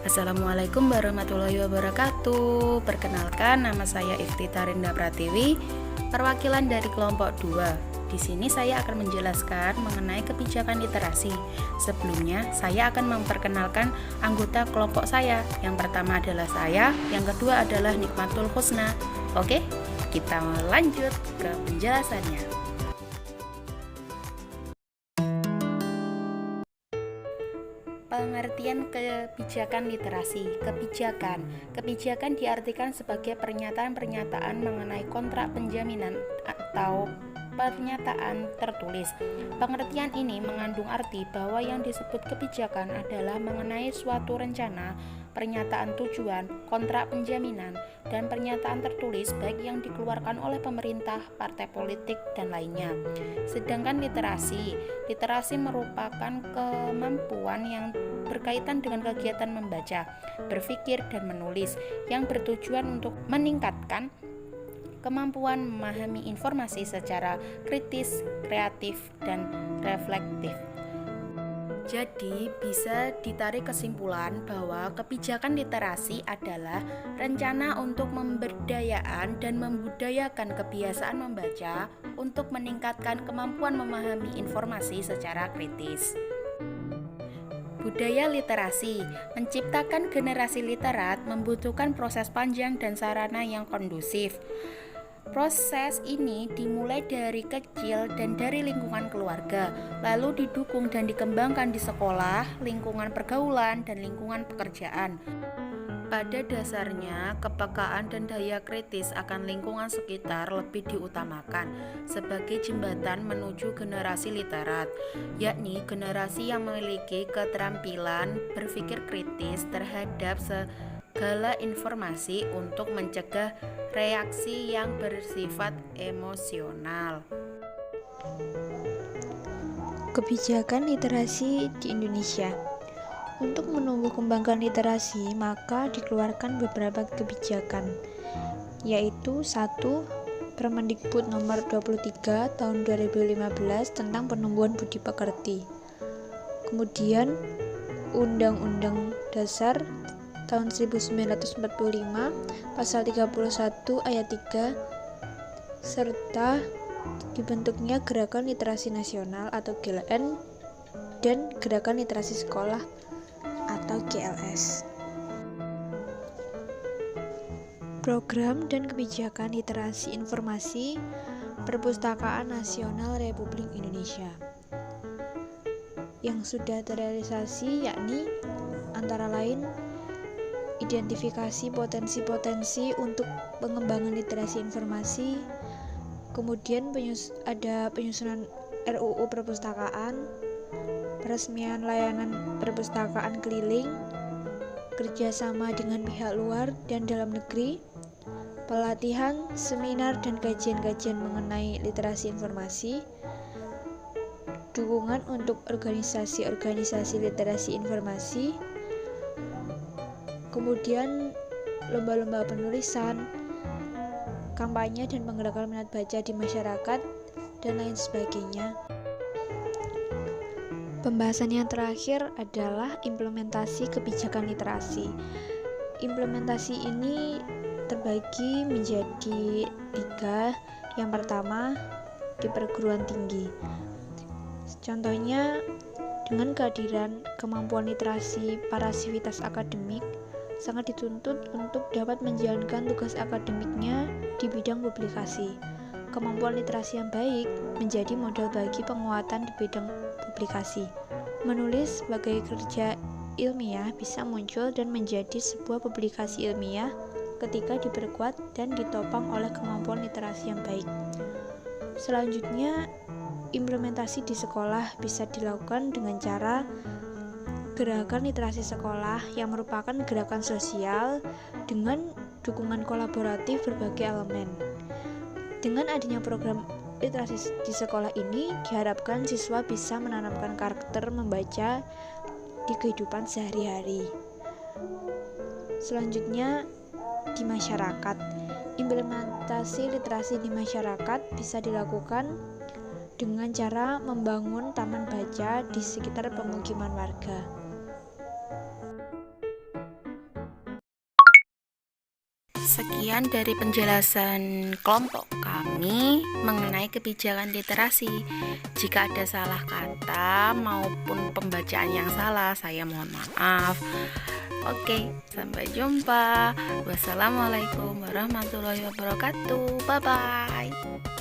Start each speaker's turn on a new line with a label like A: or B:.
A: Assalamualaikum warahmatullahi wabarakatuh. Perkenalkan, nama saya Iftita Rinda Pratiwi, perwakilan dari kelompok 2. Di sini saya akan menjelaskan mengenai kebijakan literasi. Sebelumnya, saya akan memperkenalkan anggota kelompok saya. Yang pertama adalah saya, yang kedua adalah Nikmatul Husna. Oke, kita lanjut ke penjelasannya. Pengertian kebijakan literasi. Kebijakan diartikan sebagai pernyataan-pernyataan mengenai kontrak penjaminan atau pernyataan tertulis. Pengertian ini mengandung arti bahwa yang disebut kebijakan adalah mengenai suatu rencana, pernyataan tujuan, kontrak penjaminan, dan pernyataan tertulis baik yang dikeluarkan oleh pemerintah, partai politik, dan lainnya. Sedangkan literasi merupakan kemampuan yang berkaitan dengan kegiatan membaca, berpikir, dan menulis yang bertujuan untuk meningkatkan kemampuan memahami informasi secara kritis, kreatif, dan reflektif. Jadi, bisa ditarik kesimpulan bahwa kebijakan literasi adalah rencana untuk pemberdayaan dan membudayakan kebiasaan membaca untuk meningkatkan kemampuan memahami informasi secara kritis. Budaya literasi menciptakan generasi literat membutuhkan proses panjang dan sarana yang kondusif. Proses ini dimulai dari kecil dan dari lingkungan keluarga, lalu didukung dan dikembangkan di sekolah, lingkungan pergaulan, dan lingkungan pekerjaan. Pada dasarnya, kepekaan dan daya kritis akan lingkungan sekitar lebih diutamakan sebagai jembatan menuju generasi literat, yakni generasi yang memiliki keterampilan berpikir kritis terhadap segala informasi untuk mencegah reaksi yang bersifat emosional.
B: Kebijakan literasi di Indonesia. Untuk menumbuh kembangkan literasi, maka dikeluarkan beberapa kebijakan, yaitu 1. Permendikbud nomor 23 tahun 2015 tentang penumbuhan budi pekerti. Kemudian Undang-Undang Dasar tahun 1945 pasal 31 ayat 3 serta dibentuknya Gerakan Literasi Nasional atau GLN dan Gerakan Literasi Sekolah atau GLS. Program dan kebijakan literasi informasi Perpustakaan Nasional Republik Indonesia yang sudah terrealisasi, yakni antara lain identifikasi potensi-potensi untuk pengembangan literasi informasi, kemudian ada penyusunan RUU Perpustakaan, peresmian layanan perpustakaan keliling, kerjasama dengan pihak luar dan dalam negeri, pelatihan, seminar, dan kajian-kajian mengenai literasi informasi, dukungan untuk organisasi-organisasi literasi informasi, kemudian lomba-lomba penulisan, kampanye dan penggerakan minat baca di masyarakat, dan lain sebagainya. Pembahasan yang terakhir adalah implementasi kebijakan literasi. Implementasi ini terbagi menjadi 3. Yang pertama, di perguruan tinggi. Contohnya, dengan kehadiran kemampuan literasi para sivitas akademik, sangat dituntut untuk dapat menjalankan tugas akademiknya di bidang publikasi. Kemampuan literasi yang baik menjadi modal bagi penguatan di bidang publikasi. Menulis sebagai kerja ilmiah bisa muncul dan menjadi sebuah publikasi ilmiah ketika diperkuat dan ditopang oleh kemampuan literasi yang baik. Selanjutnya, implementasi di sekolah bisa dilakukan dengan cara gerakan literasi sekolah yang merupakan gerakan sosial dengan dukungan kolaboratif berbagai elemen. Dengan adanya program literasi di sekolah ini, diharapkan siswa bisa menanamkan karakter membaca di kehidupan sehari-hari. Selanjutnya, di masyarakat. Implementasi literasi di masyarakat bisa dilakukan dengan cara membangun taman baca di sekitar pemukiman warga.
A: Sekian dari penjelasan kelompok kami mengenai kebijakan literasi. Jika ada salah kata maupun pembacaan yang salah, saya mohon maaf. Oke, sampai jumpa. Wassalamualaikum warahmatullahi wabarakatuh. Bye bye.